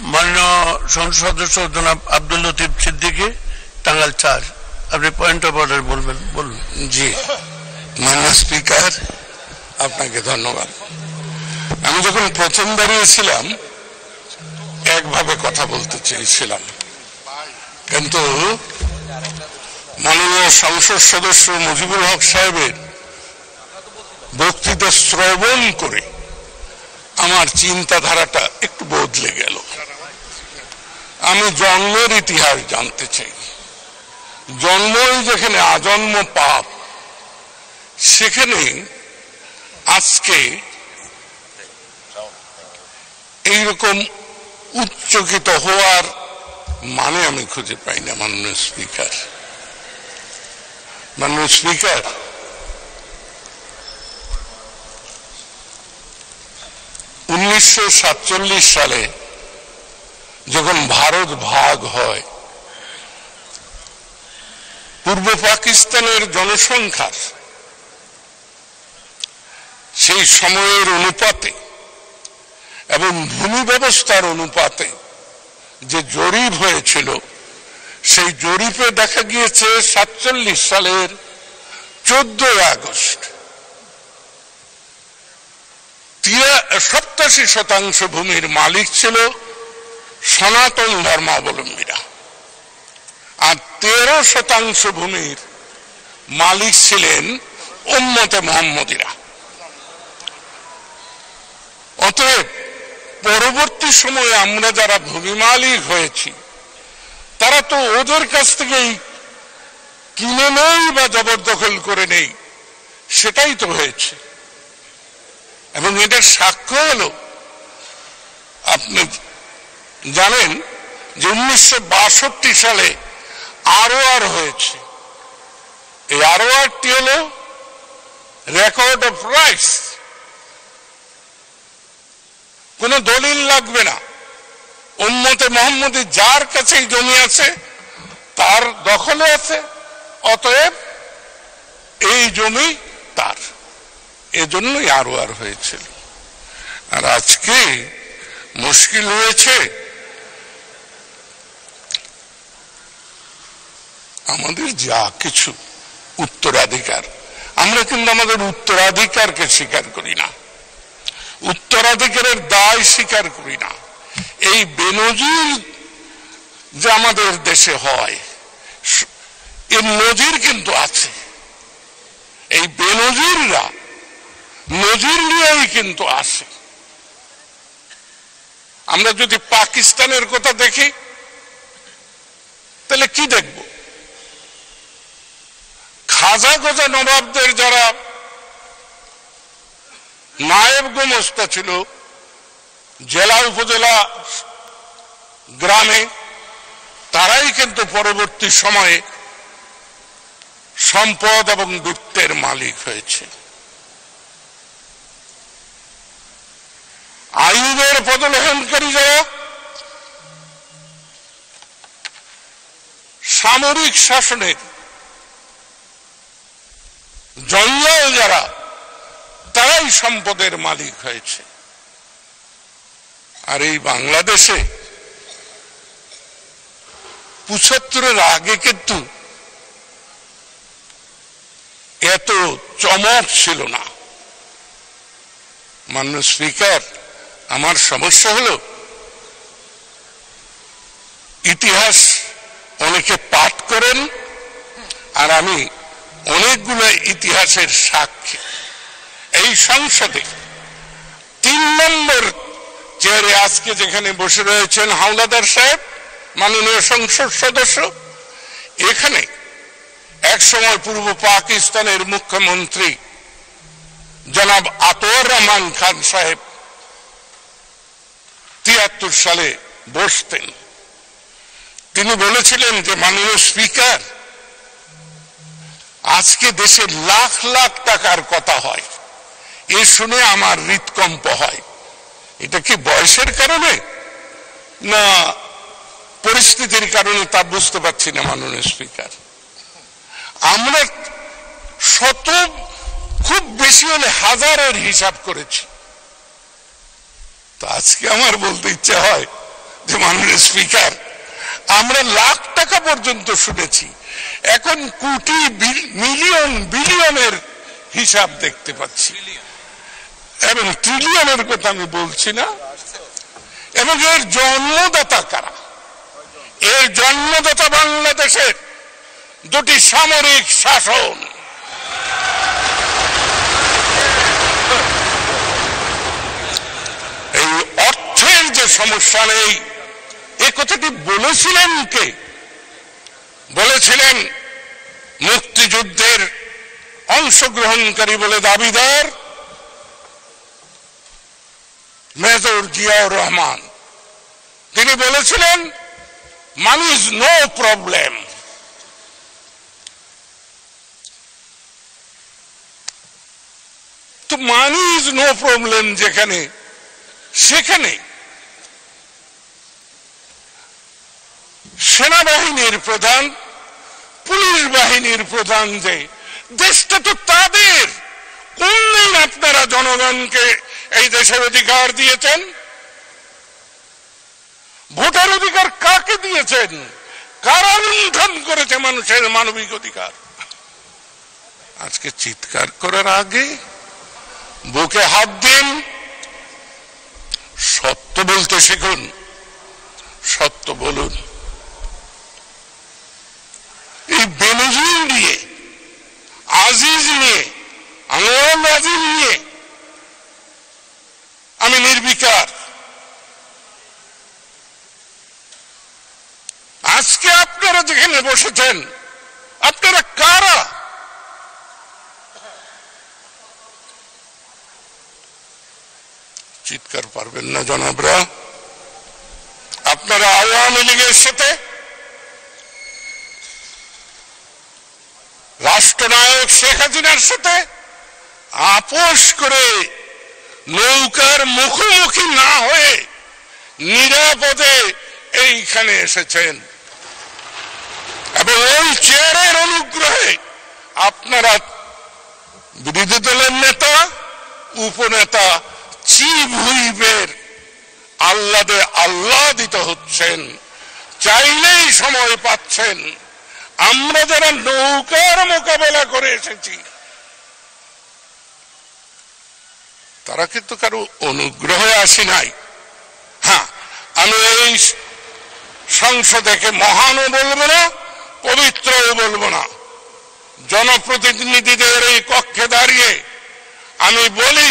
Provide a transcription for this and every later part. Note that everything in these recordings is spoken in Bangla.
মাননীয় সংসদ সদস্য জনাব আব্দুল লতিফ সিদ্দিকী, টাঙ্গাইল ৪। আপনি পয়েন্ট অফ অর্ডার বলবেন, বলুন। জি, মাননীয় স্পিকার, আপনাকে ধন্যবাদ। আমি যখন প্রথম দাঁড়িয়েছিলাম একভাবে কথা বলতে চেয়েছিলাম, কিন্তু মাননীয় সংসদ সদস্য মুজিবুল হক সাহেবের বক্তৃতা শ্রবণ করে আমার চিন্তাধারাটা একটু বদলে গেল। আমি জন্মের ইতিহাস জানতে চাই। জন্মই যেখানে আজন্ম পাপ, সেখানে আজকে এইরকম উচ্চকিত হওয়ার মানে আমি খুঁজে পাই না। মাননীয় স্পিকার, 1947 সালে যখন ভারত ভাগ হয়, পূর্ব পাকিস্তানের জনসংখ্যার সেই সময়ের অনুপাতে এবং ভূমি ব্যবস্থার অনুপাতে যে জরিপ হয়েছিল, সেই জরিপে দেখা গিয়েছে 47 সালের 14 আগস্ট 87% ভূমির মালিক ছিল সনাতন ধর্মাবলম্বীরা, আর 13% ভূমির মালিক ছিলেন উম্মতে মুহাম্মদীরা। অতএব পরবর্তী সময়ে আমরা যারা ভূমি মালিক হয়েছি, তারা তো ওদের কাছ থেকেই কিনে নেই বা জবরদখল করে নেই, সেটাই তো হয়েছে। এবং এটার সাক্ষ্য হলো, আপনি জানেন যে 1962 সালে আরওআর হয়েছে। এই আরওআরটি হলো রেকর্ড অফ রাইটস। কোন দলিল লাগবে না, উম্মতে মুহাম্মদী যার কাছেই জমি আছে তার দখলে আছে, অতএব এই জমি তার। এজন্যই আরওআর হয়েছিল। আর আজকে মুশকিল হয়েছে, আমাদের যা কিছু উত্তরাধিকার, আমরা কিন্তু আমাদের উত্তরাধিকারকে স্বীকার করি না, উত্তরাধিকারের দায় স্বীকার করি না। এই বেনজির যে আমাদের দেশে হয়, এর নজির কিন্তু আছে। এই বেনজিররা নজির নিয়েই কিন্তু আসে। আমরা যদি পাকিস্তানের কথা দেখি, তাহলে কি দেখব? খাজা গজা নবাবদের যারা নায়েব গোমস্তা ছিল জেলা উপজেলা গ্রামে, তারাই কিন্তু পরবর্তী সময়ে সম্পদ এবং বৃত্তের মালিক হয়েছে। আইয়ুবের পদগ্রহণকারী যারা, সামরিক শাসনের জঞ্জাল যারা, তারাই সম্পদের মালিক হয়েছে। আর এই বাংলাদেশে ৭৫-এর আগে কিন্তু এত চমক ছিল না। মাননীয় স্পিকার, আমার সমস্যা হলো ইতিহাস অনেকে পাঠ করেন, আর আমি অনেকগুলো ইতিহাসের সাক্ষী। এই সংসদে ৩ নম্বর চেয়ারে আজকে যেখানে বসে রয়েছেন হাওলাদার সাহেব, মাননীয় সংসদ সদস্য, এখানে একসময় পূর্ব পাকিস্তানের মুখ্যমন্ত্রী জনাব আতর রহমান খান সাহেব ৭৩ সালে বসতেন। তিনি বলেছিলেন যে, মাননীয় স্পিকার, আজকে দেশে লাখ লাখ টাকার কথা হয়, এ শুনে আমার হৃদকম্প হয়। এটা কি বয়সের কারণে না পরিস্থিতির কারণে তা বুঝতে পারছি না। মাননীয় স্পিকার, আমরা শত, খুব বেশি হলে হাজারের হিসাব করেছি। তো আজকে আমার বলতে ইচ্ছা হয় মাননীয় স্পিকার, আমরা লাখ টাকা পর্যন্ত শুনেছি, এখন কোটি মিলিয়ন বিলিয়নের হিসাব দেখতে পাচ্ছি, এবং ট্রিলিয়নের কথা আমি বলছি না। এবং এর জন্মদাতা কারা? এর জন্মদাতা বাংলাদেশের দুটি সামরিক শাসন। এই অর্থের যে সমস্যা নেই, এ কথাটি বলেছিলেন কে? বলেছিলেন মুক্তিযুদ্ধের অংশগ্রহণকারী বলে দাবিদার মেজর জিয়াউর রহমান। তিনি বলেছিলেন মানি ইজ নো প্রবলেম। তো মানি ইজ নো প্রবলেম যেখানে, সেখানে সেনাবাহিনীর প্রধান, পুলিশ বাহিনীর প্রধান, যে দেশটা তো তাদের, কোন দিন আপনারা জনগণকে এই দেশের অধিকার দিয়েছেন? ভোটার অধিকার কাকে দিয়েছেন? কারা লুণ্ঠন করেছে মানুষের মানবিক অধিকার? আজকে চিৎকার করার আগে বুকে হাত দিন, সত্য বলতে শিখুন, সত্য বলুন। এই বেনজির নিয়ে, আজিজ নিয়ে, আনোয়ার আজিজ নিয়ে আমি নির্বিকার। আজকে আপনারা যেখানে বসেছেন, আপনারা কারা? চিৎকার পারবেন না জনাবরা? আপনারা আওয়ামী লীগের সাথে, রাষ্ট্রনায়ক শেখ হাসিনার সাথে আপোষ করে নৌকার মুখোমুখি না হয়ে নিরাপদে এইখানে এসেছেন, এবং ওই চেয়ারের অনুগ্রহে আপনারা বিরোধী দলের নেতা, উপনেতা, চিফ হুইপের আহ্লাদিত হচ্ছেন, চাইলেই সময় পাচ্ছেন। আমরা যারা নৌকার মোকাবেলা করে এসেছি, তারা কিন্তু কারো অনুগ্রহে আসি নাই। হ্যাঁ, আমি এই সংসদকে মহানও বলবো না, পবিত্রও বলবো না। জনপ্রতিনিধিদের এই কক্ষে দাঁড়িয়ে আমি বলি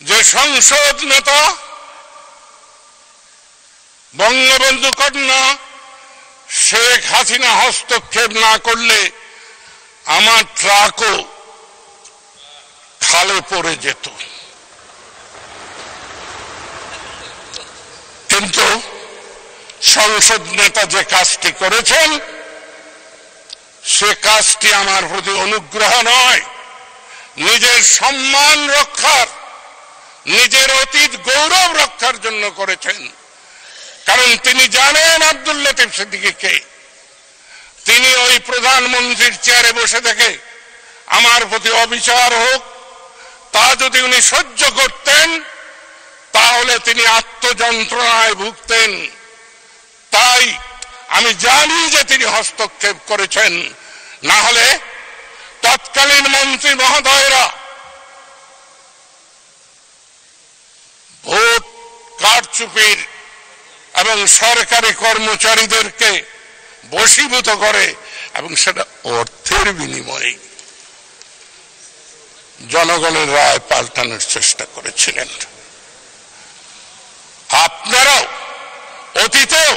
যে সংসদ নেতা বঙ্গবন্ধু কন্যা শেখ হাসিনা হস্তক্ষেপ না করলে আমার ট্রাকও খালে পড়ে যেত। কিন্তু সংসদ নেতা যে কাজটি করেছেন, সে কাজটি আমার প্রতি অনুগ্রহ নয়, নিজের সম্মান রক্ষার, নিজের অতীত গৌরব রক্ষার জন্য করেছেন। কারণ তিনি জানেন আব্দুল লতিফ সিদ্দিকী কে। তিনি ওই প্রধানমন্ত্রীর চেয়ারে বসে থেকে আমার প্রতি অবিচার হোক, তা যদি উনি সহ্য করতেন, তাহলে তিনি আত্মযন্ত্রণায় ভুগতেন। তাই আমি জানি যে তিনি হস্তক্ষেপ করেছেন, না হলে তৎকালীন মন্ত্রী মহোদয়রা ভোট কারচুপির এবং সরকারি কর্মচারীদেরকে বশীভূত করে, এবং সেটা অর্থের বিনিময়ে জনগণের রায় পাল্টানোর চেষ্টা করেছিলেন। আপনারাও অতীতেও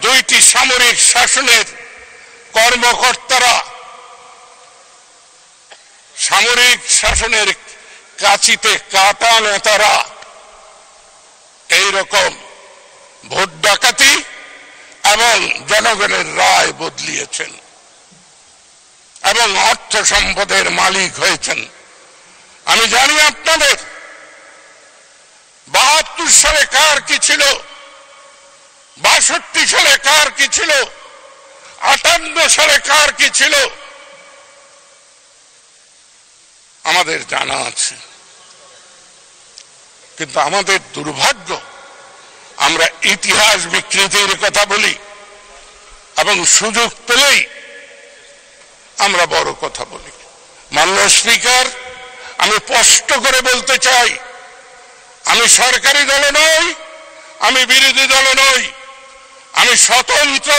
দুইটি সামরিক শাসনের কর্মকর্তারা, সামরিক শাসনের কাঁচিতে কাটা নেতারা এইরকম ভোট ডাকাতি এবং জনগণের রায় বদলিয়েছেন এবং অর্থ সম্পদের মালিক হয়েছেন। আমি জানি আপনাদের 72 সালে কার কি ছিল, 62 সালে কার কি ছিল, 58 সালে কার কি ছিল, আমাদের জানা আছে। কিন্তু আমাদের দুর্ভাগ্য, আমরা ইতিহাস বিকৃতির কথা বলি এবং সুযোগ পেলেই আমরা বড় কথা বলি। মাননীয় স্পিকার, আমি স্পষ্ট করে বলতে চাই, আমি সরকারি দলে নই, আমি বিরোধী দলে নই, আমি স্বতন্ত্র।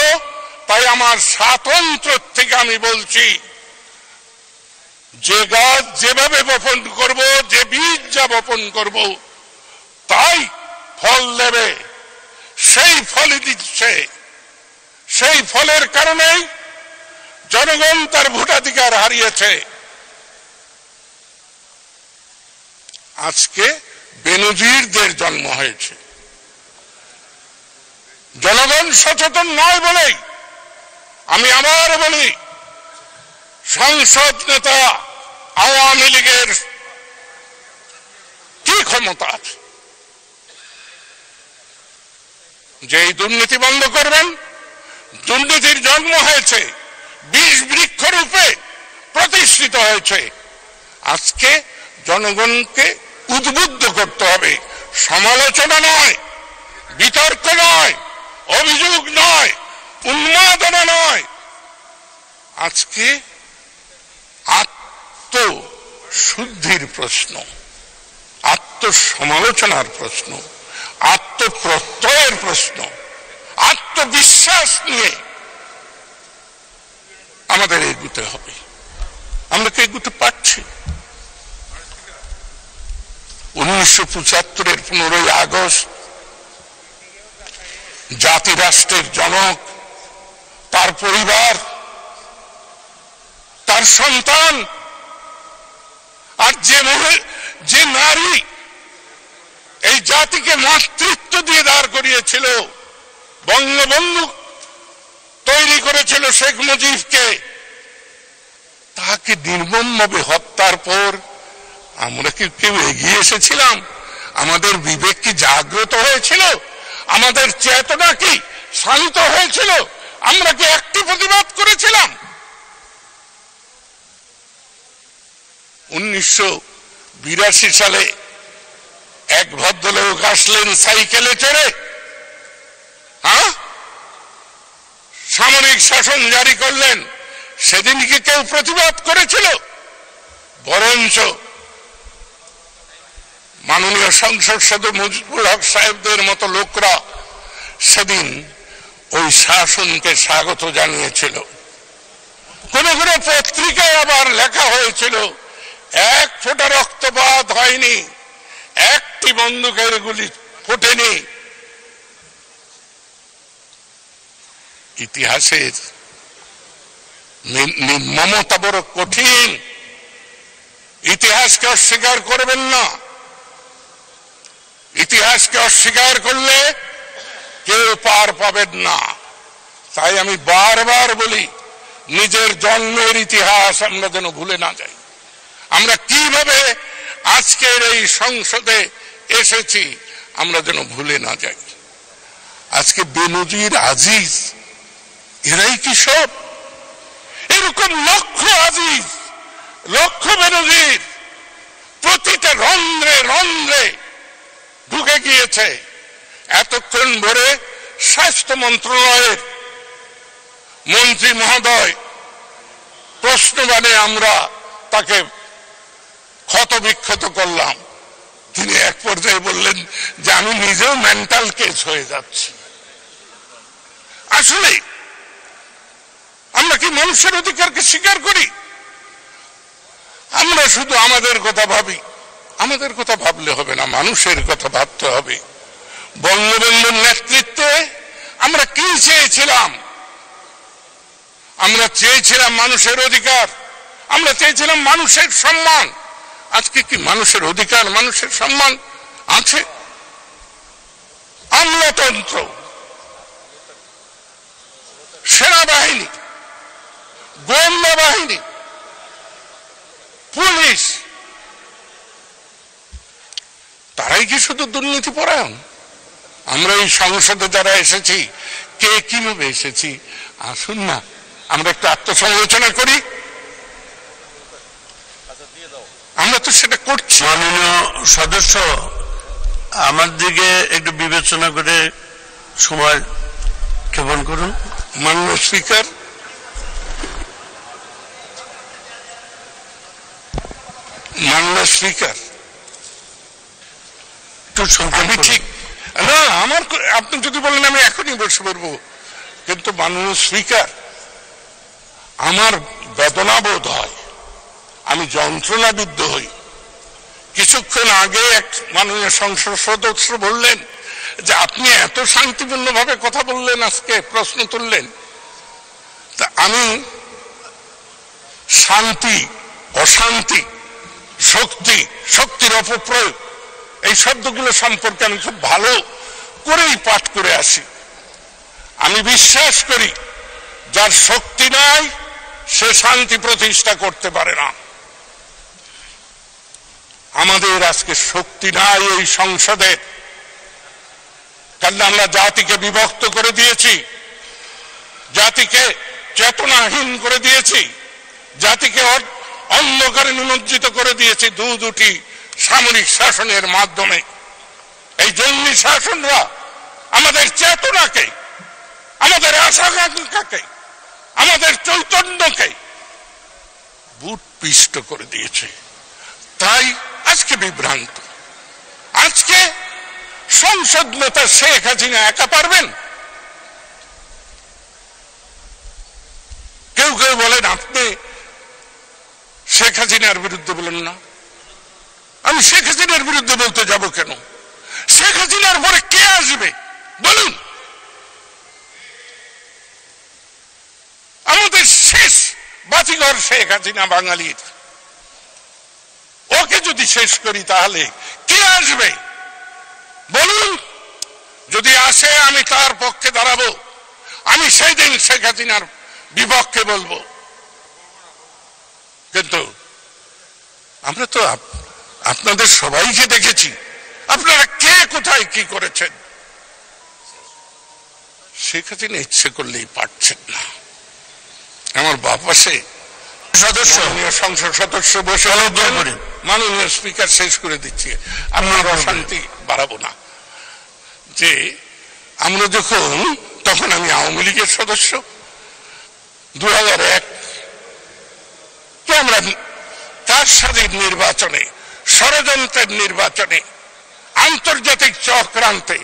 তাই আমার স্বাতন্ত্র্য থেকে আমি বলছি, যে গাছ যেভাবে বপন করব, যে বীজ যা বপন করব, তাই ফল দেবে। সেই ফলই দিচ্ছে। সেই ফলের কারণেই জনগণ তার ভোটাধিকার হারিয়েছে। আজকে বেনজিরদের জন্ম হয়েছে। জনগণ সচেতন নয় বলেই আমি আবার বলি, সংসদ নেতা আওয়ামী লীগের কি ক্ষমতা আছে যে এই দুর্নীতি বন্ধ করবেন? দুর্নীতির জন্ম হয়েছে, বিষ বৃক্ষ রূপে প্রতিষ্ঠিত হয়েছে। আজকে জনগণকে উদ্বুদ্ধ করতে হবে, সমালোচনা নয়, বিতর্ক নয়, অভিযোগ নয়, উন্মাদনা নয়। আজকে আত্মশুদ্ধির প্রশ্ন, আত্মসমালোচনার প্রশ্ন, আত্মপ্রত্যয়ের প্রশ্ন, আত্মবিশ্বাস নিয়ে আমাদের এগুতে হবে। আমরা কি এগুতে পারছি? 1975-এর 15ই আগস্ট জাতি রাষ্ট্রের জনক, তার পরিবার, তার সন্তান, আর যে নারী এই জাতিকে মাতৃত্ব দিয়ে দাঁড় করিয়েছিল, বঙ্গবন্ধু তৈরি করেছিল শেখ মুজিবকে, তাকে নির্মমভাবে হত্যার পর আমরা কি কেউ এগিয়ে এসেছিলাম? আমাদের বিবেক কি জাগ্রত হয়েছিল? আমাদের চেতনা কি শান্ত হয়েছিল? আমরা কি একটি প্রতিবাদ করেছিলাম? 1982 সালে এক ভদ্রলোক আসলেন সাইকেলে চড়ে, সামরিক শাসন জারি করলেন। সেদিন কি কেউ প্রতিবাদ করেছিল? বরঞ্চ মাননীয় সংসদ সদস্য মুজিবুল হক সাহেবদের মতো লোকরা সেদিন ওই শাসনকে স্বাগত জানিয়েছিল। কোন কোন পত্রিকায় আবার লেখা হয়েছিল, এক ফোঁটা রক্তপাত হয়নি, একটি বন্দুকের গুলি ফোটেনি। ইতিহাসের নির্মমতা বড় কঠিন। ইতিহাসকে অস্বীকার করবেন না। ইতিহাসকে অস্বীকার করলে কেউ পার পাবেন না। তাই আমি বারবার বলি, নিজের জন্মের ইতিহাস আমরা যেন ভুলে না যাই। আমরা কিভাবে আজকের এই সংসদে এসেছি আমরা যেন ভুলে না যাই। আজকে বেনজির, আজিজ, এরাই কি সব? এরকম লক্ষ আজিজ, লক্ষ বেনজির প্রতিটা রন্ধ্রে রন্ধ্রে ঢুকে গিয়েছে। এতক্ষণ ধরে স্বাস্থ্য মন্ত্রণালয়ের মন্ত্রী মহোদয় প্রশ্নবাণে আমরা তাকে ক্ষতবিক্ষত করলাম। তিনি এক পর্যায়ে বললেন যে আমি নিজেও মেন্টাল কেস হয়ে যাচ্ছি। আসলে আমরা কি মানুষের অধিকারকে স্বীকার করি? আমরা শুধু আমাদের কথা ভাবি। আমাদের কথা ভাবলে হবে না, মানুষের কথা ভাবতে হবে। বঙ্গবন্ধুর নেতৃত্বে আমরা কি চেয়েছিলাম? আমরা চেয়েছিলাম মানুষের অধিকার, আমরা চেয়েছিলাম মানুষের সম্মান। আজকে কি মানুষের অধিকার, মানুষের সম্মান আছে? আমলাতন্ত্র, সেনাবাহিনী, গোয়েন্দা বাহিনী, পুলিশ, তারাই কি শুধু দুর্নীতি পরায়ণ? আমরা এই সংসদে যারা এসেছি, কে কিভাবে এসেছি? আসুন না আমরা একটু আত্মসমালোচনা করি। আমরা তো সেটা করছি। মাননীয় সদস্য, আমার দিকে একটু বিবেচনা করে সময় ক্ষেপণ করুন। মাননীয় স্পিকার, মাননীয় স্পিকার, আমি ঠিক না, আমার আপনি যদি বলেন আমি এখনই বসে পড়বো, কিন্তু মাননীয় স্পিকার, আমার বেদনা বোধ হয়, আমি যন্ত্রণাবিদ্ধ হই। কিছুক্ষণ আগে এক মাননীয় সংসদ সদস্য বললেন যে আপনি এত শান্তিপূর্ণ ভাবে কথা বললেন, আজকে প্রশ্ন তুললেন। তা আমি শান্তি, অশান্তি, শক্তি, শক্তির অপপ্রয়োগ, এই শব্দগুলো সম্পর্কে আমি খুব ভালো করেই পাঠ করে আসি। আমি বিশ্বাস করি যার শক্তি নাই সে শান্তি প্রতিষ্ঠা করতে পারে না। আমাদের আজকে শক্তি নাই এই সংসদে, কারণ আমরা জাতিকে বিভক্ত করে দিয়েছি, জাতিকে চেতনাহীন করে দিয়েছি, জাতিকে অন্ধকারে নিমজ্জিত করে দিয়েছি দুটি সামরিক শাসনের মাধ্যমে। এই জঙ্গি শাসনরা আমাদের চেতনাকে, আমাদের আশা-আকাঙ্ক্ষাকে, আমাদের চৈতন্যকে বুট পিষ্ট করে দিয়েছে। তাই আজকে বিভ্রান্ত। আজকে সংসদ নেতা শেখ হাসিনা একা পারবেন? কেউ কেউ বলেন আপনি শেখ হাসিনার বিরুদ্ধে বলেন না। আমি শেখ হাসিনার বিরুদ্ধে বলতে যাব কেন? শেখ হাসিনার পরে কে আসবে বলুন? আমাদের শেষ বাতিঘর শেখ হাসিনা বাঙালির। ওকে যদি শেষ করি তাহলে কে আসবে বলুন? যদি আসে আমি তার পক্ষে দাঁড়াবো, আমি সেই দিন শেখ হাসিনার বিপক্ষে বলবো। কিন্তু আমরা তো আপনাদের সবাইকে দেখেছি, আপনারা কে কোথায় কি করেছেন। শেখ হাসিনা ইচ্ছে করলেই পারছেন না। আমার বাপাসে সদস্য, সংসদ সদস্য বসে মাননীয় স্পিকার শেষ করে দিচ্ছি, আপনার অশান্তি বাড়াবো না। যে আমরা তখন আমি আওয়ামী লীগের সদস্য, 2001 তো আমরা তার সাথে নির্বাচনে, ষড়যন্ত্রের নির্বাচনে, আন্তর্জাতিক চক্রান্তে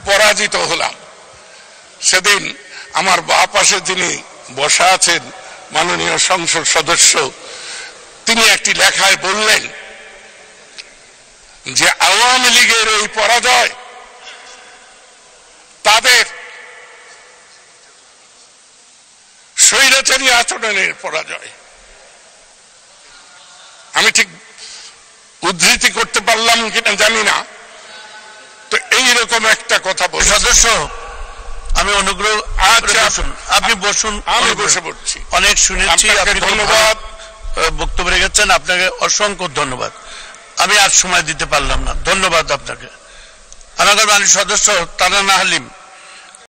পরাজিত হলাম। সেদিন আমার বাঁ পাশে যিনি বসা আছেন মাননীয় সংসদ সদস্য, তিনি একটি লেখায় বললেন যে আওয়ামী লীগের এই পরাজয় তাদের স্বৈরাচারী আচরণের পরাজয়। আমি ঠিক উদ্ধৃতি করতে পারলাম কিনা জানি না, তো এইরকম একটা কথা বল। সদস্য আমি অনুগ্রহ, আপনি বসুন, আমি বসে পড়ছি। অনেক শুনেছি, আপনি ধন্যবাদ বক্তব্য রেখেছেন, আপনাকে অসংখ্য ধন্যবাদ। আমি আর সময় দিতে পারলাম না, ধন্যবাদ আপনাকে। আমাদের মাননীয় সদস্য তারানা হালিম।